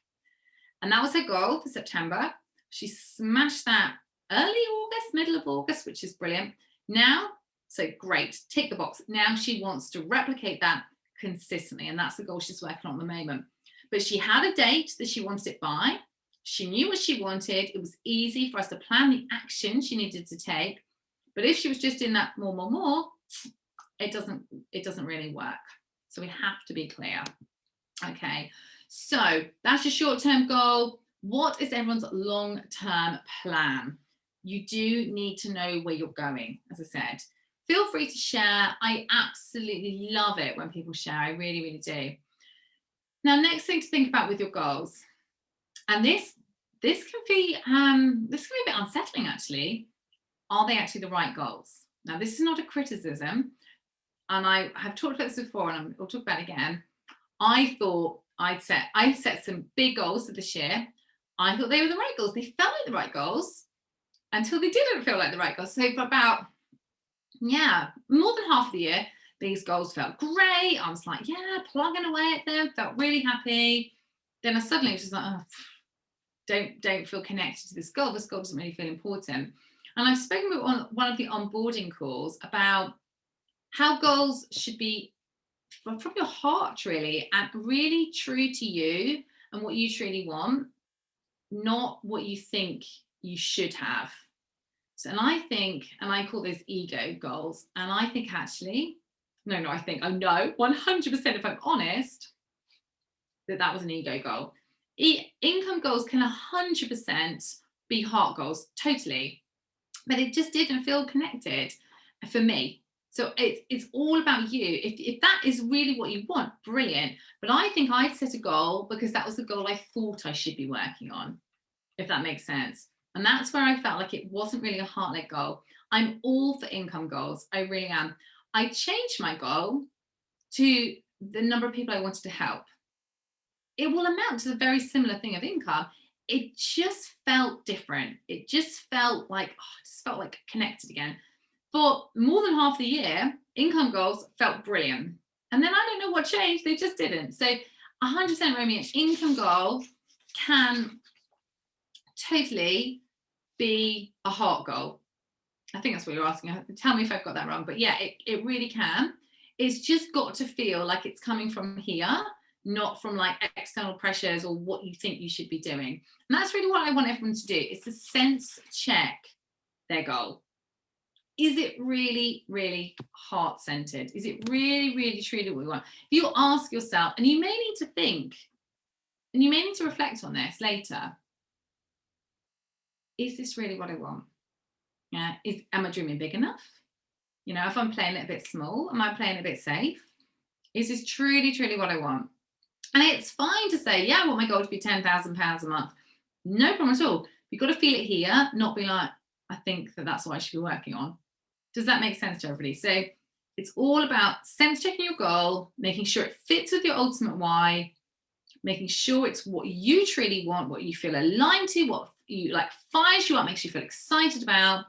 And that was her goal for September. She smashed that early August, middle of August, which is brilliant. Now, so great, tick the box. Now she wants to replicate that consistently. And that's the goal she's working on at the moment. But she had a date that she wanted it by. She knew what she wanted. It was easy for us to plan the action she needed to take. But if she was just in that more, it doesn't really work. So we have to be clear. Okay, so that's your short-term goal. What is everyone's long-term plan? You do need to know where you're going, as I said. Feel free to share. I absolutely love it when people share. I really, really do. Now, next thing to think about with your goals, and this can be a bit unsettling actually. Are they actually the right goals? Now, this is not a criticism, and I have talked about this before, and I'll talk about it again. I thought I set some big goals for this year. I thought they were the right goals. They felt like the right goals until they didn't feel like the right goals. So for about, more than half the year, these goals felt great. I was like, plugging away at them, felt really happy. Then I suddenly was just like, oh, don't feel connected to this goal. This goal doesn't really feel important. And I've spoken with one of the onboarding calls about how goals should be from your heart, really, and really true to you and what you truly want, not what you think you should have. So, and I call this ego goals. And I think actually, I know 100%, if I'm honest, that was an ego goal. Income goals can 100% be heart goals, totally. But it just didn't feel connected for me. So it's all about you. If that is really what you want, brilliant. But I think I'd set a goal because that was the goal I thought I should be working on, if that makes sense. And that's where I felt like it wasn't really a heart-led goal. I'm all for income goals. I really am. I changed my goal to the number of people I wanted to help. It will amount to the very similar thing of income. It just felt different. It just felt like, connected again. For more than half the year, income goals felt brilliant. And then I don't know what changed. They just didn't. So 100% Romeo, income goal can totally be a heart goal. I think that's what you're asking. Tell me if I've got that wrong. But yeah, it really can. It's just got to feel like it's coming from here, not from like external pressures or what you think you should be doing. And that's really what I want everyone to do. It's to sense check their goal. Is it really, really heart-centered? Is it really, really, truly what we want? If you ask yourself, and you may need to think, and you may need to reflect on this later, is this really what I want? Yeah, am I dreaming big enough? If I'm playing it a bit small, am I playing a bit safe? Is this truly, truly what I want? And it's fine to say, I want my goal to be £10,000 a month. No problem at all. You've got to feel it here, not be like, I think that's what I should be working on. Does that make sense to everybody? So It's all about sense checking your goal, making sure it fits with your ultimate why, making sure it's what you truly want, what you feel aligned to, what you like fires you up, makes you feel excited about.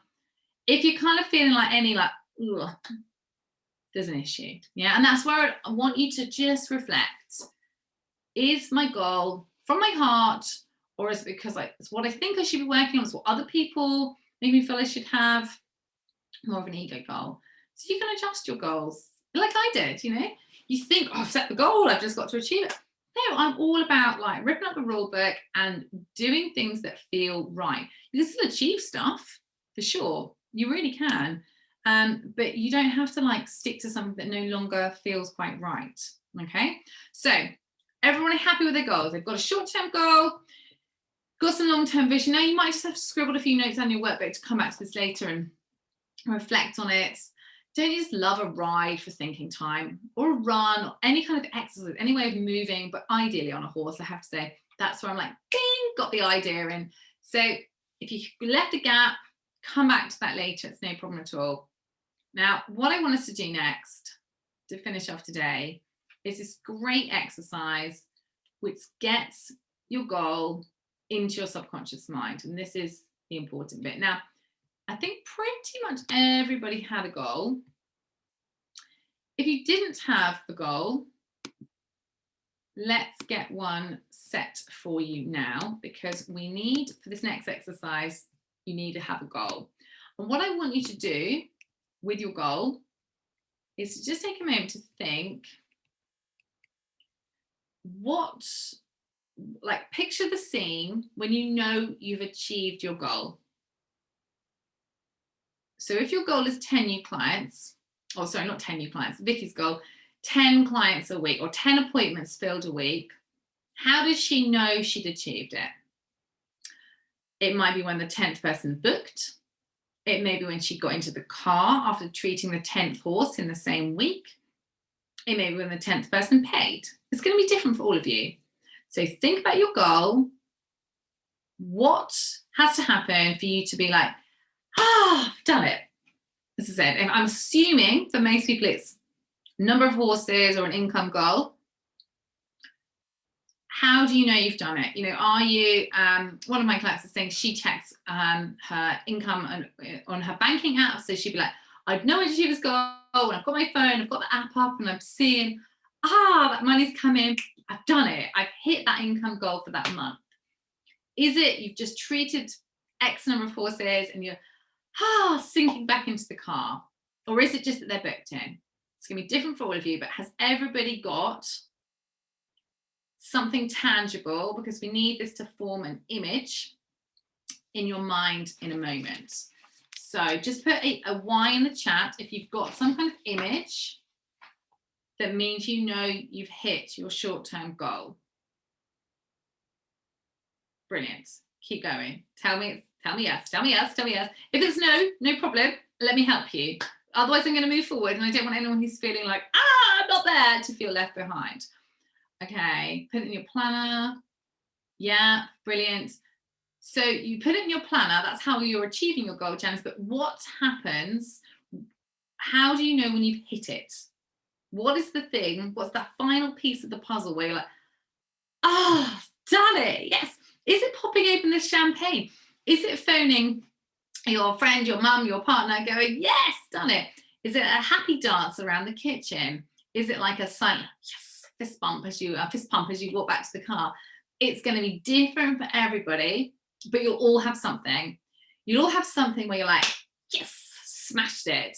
If you're kind of feeling like any like, ugh, there's an issue. Yeah. And that's where I want you to just reflect. Is my goal from my heart, or is it because it's what I think I should be working on? It's what other people make me feel I should have. More of an ego goal. So you can adjust your goals like I did, You think, oh, I've set the goal, I've just got to achieve it. No, I'm all about like ripping up the rule book and doing things that feel right. You can still achieve stuff for sure. You really can. But you don't have to like stick to something that no longer feels quite right. Okay. So everyone are happy with their goals. They've got a short-term goal, got some long-term vision. Now you might just have to scribble a few notes on your workbook to come back to this later and reflect on it. Don't you just love a ride for thinking time, or a run, or any kind of exercise, any way of moving, but ideally on a horse, I have to say. That's where I'm like, ding, got the idea in. So if you left a gap, come back to that later. It's no problem at all. Now, what I want us to do next to finish off today is this great exercise which gets your goal into your subconscious mind. And this is the important bit. Now, I think pretty much everybody had a goal. If you didn't have a goal, let's get one set for you now, because we need, for this next exercise, you need to have a goal. And what I want you to do with your goal is to just take a moment to think picture the scene when you know you've achieved your goal. So if your goal is 10 new clients, or sorry, not 10 new clients, Vicky's goal, 10 clients a week or 10 appointments filled a week, how does she know she'd achieved it? It might be when the 10th person booked. It may be when she got into the car after treating the 10th horse in the same week. It may be when the 10th person paid. It's going to be different for all of you. So think about your goal. What has to happen for you to be like, I've done it? As I said, if I'm assuming for most people it's number of horses or an income goal. How do you know you've done it? Are you, one of my clients is saying she checks her income on her banking app. So she'd be like, I'd know when to achieve this goal, and I've got my phone, I've got the app up, and I'm seeing, that money's come in, I've done it, I've hit that income goal for that month. Is it you've just treated X number of horses and you're sinking back into the car? Or is it just that they're booked in? It's going to be different for all of you, but has everybody got something tangible? Because we need this to form an image in your mind in a moment. So just put a Y in the chat if you've got some kind of image that means you know you've hit your short-term goal. Brilliant. Keep going. Tell me yes. If it's no problem. Let me help you. Otherwise, I'm going to move forward, and I don't want anyone who's feeling like, I'm not there, to feel left behind. Okay, put it in your planner. Yeah, brilliant. So you put it in your planner. That's how you're achieving your goal, Janice. But what happens? How do you know when you've hit it? What is the thing? What's that final piece of the puzzle where you're like, done it? Yes. Is it popping open the champagne? Is it phoning your friend, your mum, your partner, going, yes, done it? Is it a happy dance around the kitchen? Is it like a silent yes, fist pump as you walk back to the car? It's going to be different for everybody, but you'll all have something. You'll all have something where you're like, yes, smashed it.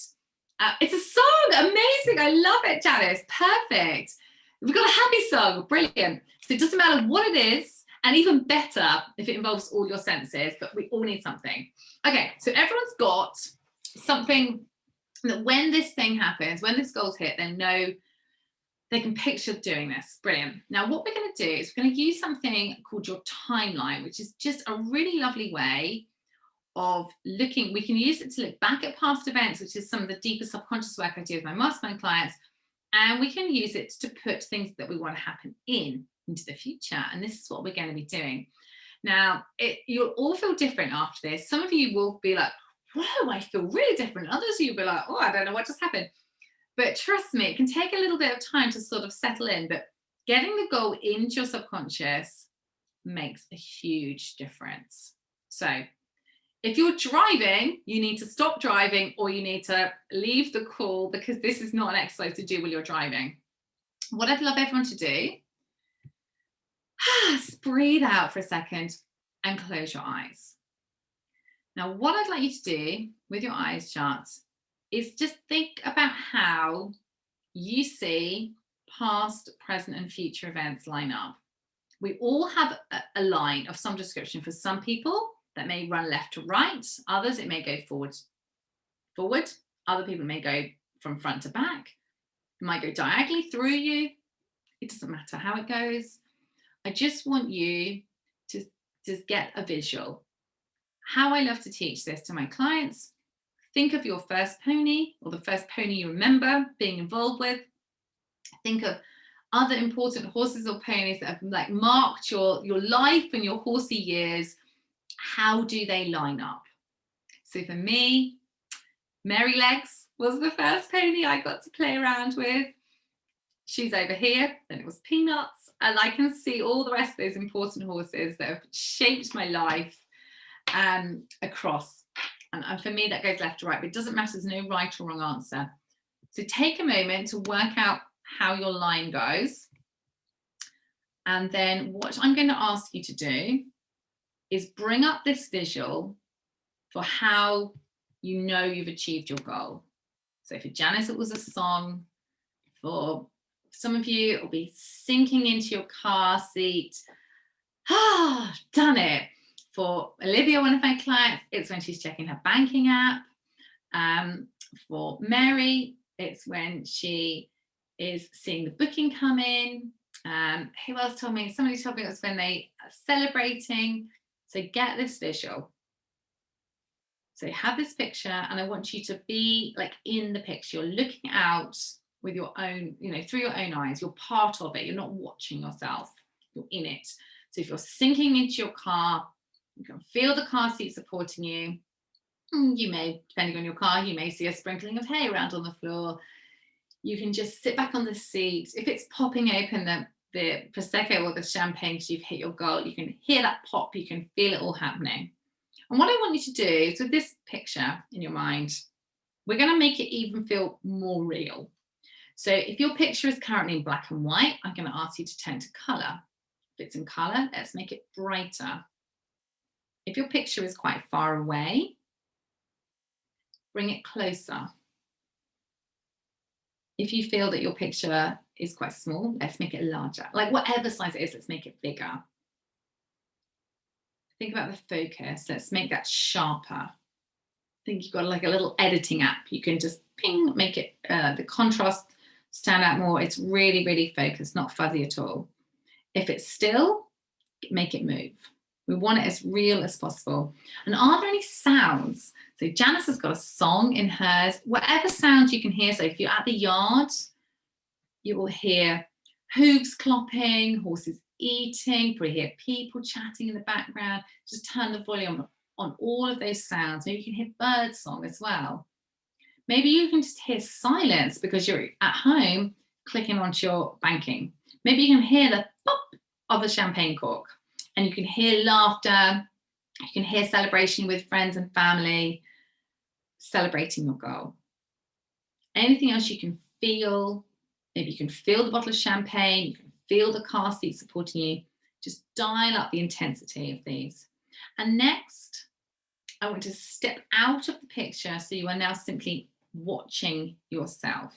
It's a song, amazing. I love it, Janice. Perfect. We've got a happy song, brilliant. So it doesn't matter what it is, and even better if it involves all your senses, but we all need something. Okay, so everyone's got something that when this thing happens, when this goal's hit, they know they can picture doing this. Brilliant. Now, what we're going to do is we're going to use something called your timeline, which is just a really lovely way of looking. We can use it to look back at past events, which is some of the deeper subconscious work I do with my mastermind clients. And we can use it to put things that we want to happen into the future. And this is what we're going to be doing. Now, you'll all feel different after this. Some of you will be like, whoa, I feel really different. Others of you will be like, I don't know what just happened. But trust me, it can take a little bit of time to sort of settle in, but getting the goal into your subconscious makes a huge difference. So if you're driving, you need to stop driving or you need to leave the call, because this is not an exercise to do while you're driving. What I'd love everyone to do is breathe out for a second and close your eyes. Now, what I'd like you to do with your eyes shut is just think about how you see past, present, and future events line up. We all have a line of some description. For some people, that may run left to right. Others, it may go forward. Other people may go from front to back. It might go diagonally through you. It doesn't matter how it goes. I just want you to just get a visual. How I love to teach this to my clients: think of your first pony, or the first pony you remember being involved with. Think of other important horses or ponies that have like marked your life and your horsey years. How do they line up? So for me, Merrylegs was the first pony I got to play around with. She's over here. Then it was Peanuts. And I can see all the rest of those important horses that have shaped my life across. And for me, that goes left to right, but it doesn't matter. There's no right or wrong answer. So take a moment to work out how your line goes. And then what I'm going to ask you to do is bring up this visual for how you know you've achieved your goal. So for Janice, it was a song. For some of you, it'll be sinking into your car seat. Done it. For Olivia, one of my clients, it's when she's checking her banking app. For Mary, it's when she is seeing the booking come in. Who else told me? Somebody told me it was when they are celebrating. So get this visual. So have this picture, and I want you to be like in the picture. You're looking out with your own, through your own eyes. You're part of it. You're not watching yourself. You're in it. So if you're sinking into your car, you can feel the car seat supporting you. You may, depending on your car, you may see a sprinkling of hay around on the floor. You can just sit back on the seat. If it's popping open the Prosecco or the champagne because you've hit your goal, you can hear that pop. You can feel it all happening. And what I want you to do is, with this picture in your mind, we're going to make it even feel more real. So if your picture is currently in black and white, I'm going to ask you to turn to colour. If it's in colour, let's make it brighter. If your picture is quite far away, bring it closer. If you feel that your picture is quite small, let's make it larger. Like whatever size it is, let's make it bigger. Think about the focus. Let's make that sharper. I think you've got like a little editing app. You can just ping, make it the contrast stand out more. It's really, really focused, not fuzzy at all. If it's still, make it move. We want it as real as possible. And are there any sounds? So Janice has got a song in hers. Whatever sounds you can hear. So if you're at the yard, you will hear hooves clopping, horses eating, probably hear people chatting in the background. Just turn the volume on all of those sounds. Maybe you can hear bird song as well. Maybe you can just hear silence because you're at home clicking onto your banking. Maybe you can hear the pop of a champagne cork, and you can hear laughter. You can hear celebration with friends and family, celebrating your goal. Anything else you can feel, maybe you can feel the bottle of champagne, you can feel the car seat supporting you. Just dial up the intensity of these. And next, I want to step out of the picture so you are now simply watching yourself.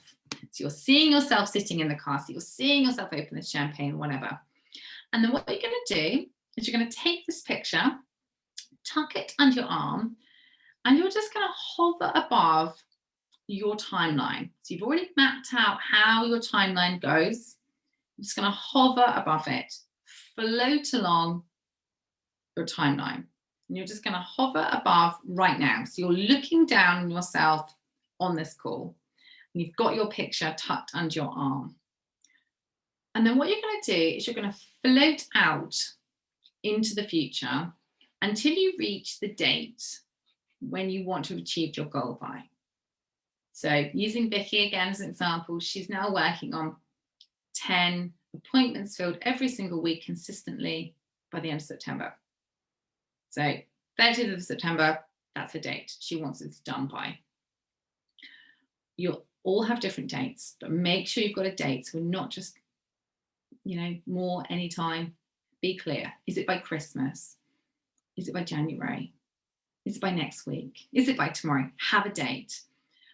So you're seeing yourself sitting in the car seat, you're seeing yourself open the champagne, whatever. And then what you're going to do is you're going to take this picture, tuck it under your arm, and you're just going to hover above your timeline. So you've already mapped out how your timeline goes. I'm just going to hover above it, float along your timeline. And you're just going to hover above right now. So you're looking down on yourself on this call. And you've got your picture tucked under your arm. And then what you're going to do is you're going to float out into the future until you reach the date when you want to have achieved your goal by. So using Vicky again as an example, she's now working on 10 appointments filled every single week consistently by the end of September. So 30th of September, that's a date she wants it done by. You'll all have different dates, but make sure you've got a date. So we're not just, more anytime. Be clear. Is it by Christmas? Is it by January? Is it by next week? Is it by tomorrow? Have a date.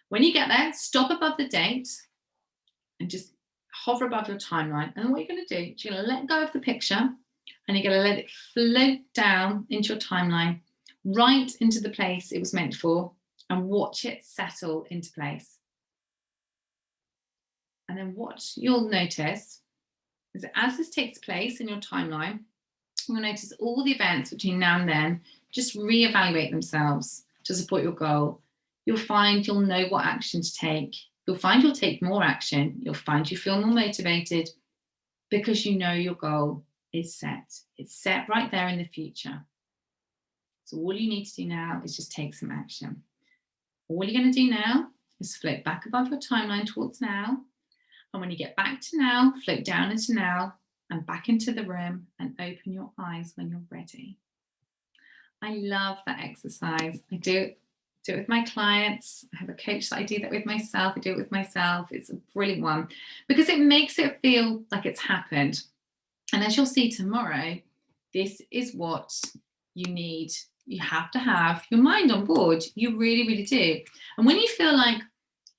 When you get there, stop above the date and just hover above your timeline. And what you're going to do is you're going to let go of the picture and you're going to let it float down into your timeline, right into the place it was meant for, and watch it settle into place. And then what you'll notice is that as this takes place in your timeline, you'll notice all the events between now and then just reevaluate themselves to support your goal. You'll find you'll know what action to take. You'll find you'll take more action. You'll find you feel more motivated because you know your goal is set. It's set right there in the future. So all you need to do now is just take some action. All you're going to do now is float back above your timeline towards now. And when you get back to now, float down into now and back into the room and open your eyes when you're ready. I love that exercise. I do it with my clients. I have a coach that I do that with myself. I do it with myself. It's a brilliant one because it makes it feel like it's happened. And as you'll see tomorrow, this is what you need. You have to have your mind on board. You really, really do. And when you feel like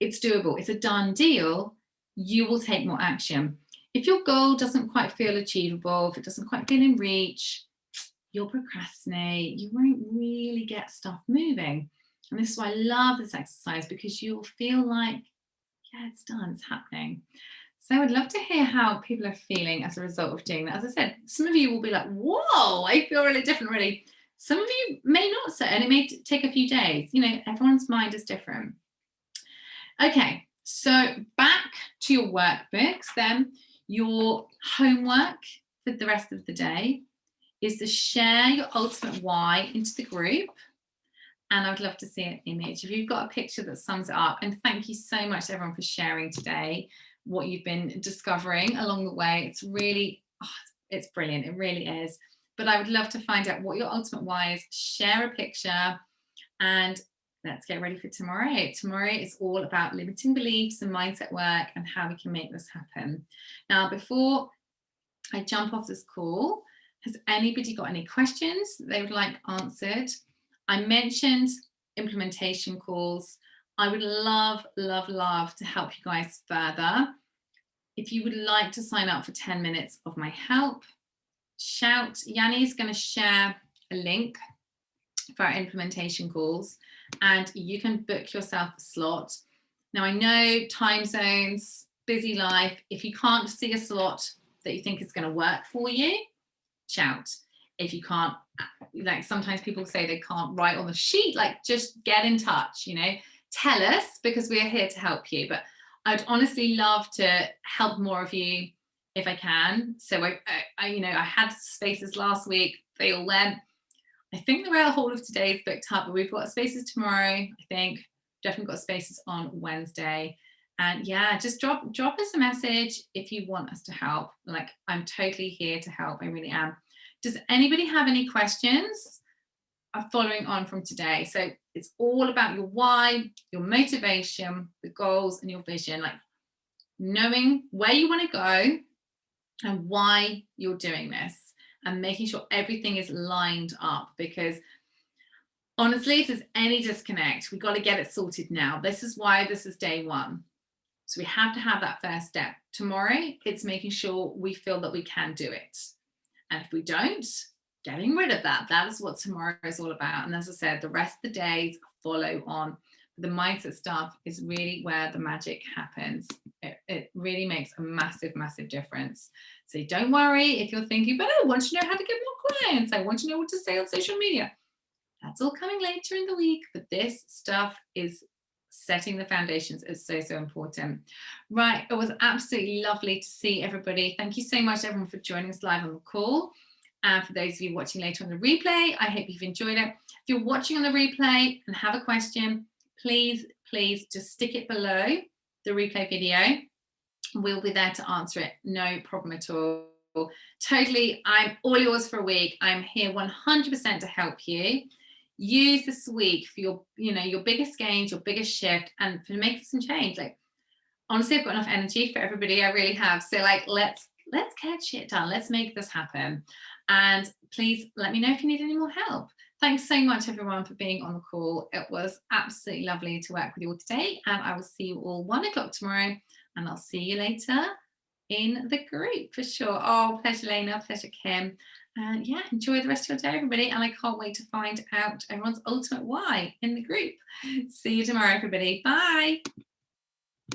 it's doable, it's a done deal, you will take more action. If your goal doesn't quite feel achievable, if it doesn't quite feel in reach, you'll procrastinate. You won't really get stuff moving. And this is why I love this exercise, because you'll feel like, yeah, it's done, it's happening. So I'd love to hear how people are feeling as a result of doing that. As I said, some of you will be like, whoa, I feel really different, really. Some of you may not so, and it may take a few days. Everyone's mind is different. Okay, so back to your workbooks then. Your homework for the rest of the day is to share your ultimate why into the group. And I would love to see an image. If you've got a picture that sums it up, and thank you so much everyone for sharing today what you've been discovering along the way. It's really, it's brilliant. It really is. But I would love to find out what your ultimate why is. Share a picture and let's get ready for tomorrow. Tomorrow is all about limiting beliefs and mindset work and how we can make this happen. Now, before I jump off this call, has anybody got any questions they would like answered? I mentioned implementation calls. I would love, love, love to help you guys further. If you would like to sign up for 10 minutes of my help, shout. Yanni's going to share a link for our implementation calls and you can book yourself a slot. Now, I know time zones, busy life. If you can't see a slot that you think is going to work for you, shout. If you can't, like sometimes people say they can't write on the sheet, like just get in touch, tell us, because we are here to help you. But I'd honestly love to help more of you if I can. So I had spaces last week, they all went. I think the rail hall of today is booked up, but we've got spaces tomorrow, I think. Definitely got spaces on Wednesday. And yeah, just drop us a message if you want us to help. Like, I'm totally here to help. I really am. Does anybody have any questions following on from today? So it's all about your why, your motivation, the goals and your vision, like knowing where you want to go and why you're doing this and making sure everything is lined up. Because honestly, if there's any disconnect, we've got to get it sorted now. This is why this is day one. So we have to have that first step. Tomorrow, it's making sure we feel that we can do it. And if we don't, getting rid of that. That is what tomorrow is all about. And as I said, the rest of the days follow on. The mindset stuff is really where the magic happens. It really makes a massive, massive difference. So don't worry if you're thinking, but I want to know how to get more clients. I want to know what to say on social media. That's all coming later in the week. But this stuff is setting the foundations is so, so important. Right. It was absolutely lovely to see everybody. Thank you so much, everyone, for joining us live on the call. And for those of you watching later on the replay, I hope you've enjoyed it. If you're watching on the replay and have a question, please please just stick it below the replay video. We'll be there to answer it, no problem at all. Totally, I'm all yours for a week. I'm here 100% to help you. Use this week for your biggest gains, your biggest shift, and for making some change. Like, honestly, I've got enough energy for everybody. I really have. So like, let's get shit done. Let's make this happen. And please let me know if you need any more help. Thanks so much, everyone, for being on the call. It was absolutely lovely to work with you all today. And I will see you all 1 o'clock tomorrow. And I'll see you later in the group for sure. Oh, pleasure, Lena. Pleasure, Kim. And yeah, enjoy the rest of your day, everybody. And I can't wait to find out everyone's ultimate why in the group. See you tomorrow, everybody. Bye.